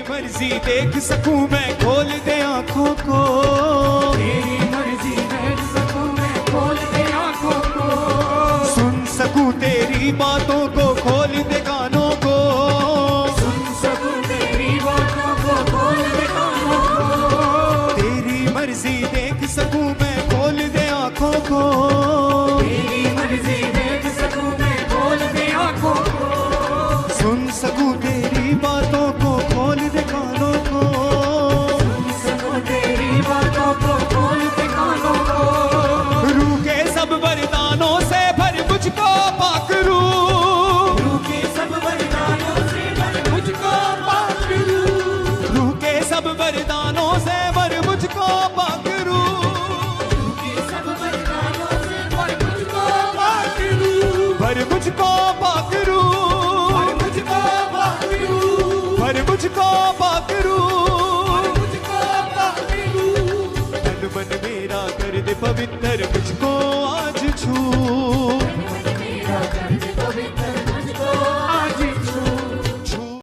मर्जी देख सकूं मैं खोल दे आंखों को, तेरी मर्जी देख सकूं मैं खोल दे आंखों को, सुन सकूं तेरी बातों को खोल दे कानों को, सुन सकूं तेरी बातों को खोल दे कानों को, तेरी मर्जी देख सकूं मैं खोल दे आंखों को, तेरी मर्जी देख सकूं मैं खोल दे आंखों को, सुन सकूं तेरी बातों को खोल दे कानों को, सुन सकूं तेरी बातों को खोल दे कानों को, रूह के सब वरदानों से भर मुझको पाक रूह, रूह के सब वरदानों से भर मुझको पाक रूह, रूह के सब वरदानों से भर मुझको पाक रूह, रूह के सब वरदानों से भर मुझको पाक रूह, भर मुझको पाक रूह, भर मुझको पाक रूह, भर मुझको पाक रूह, भर मुझको पाक रूह, तन मन मेरा कर दे पवित्र मुझको आज छू, मेरा कर दे पवित्र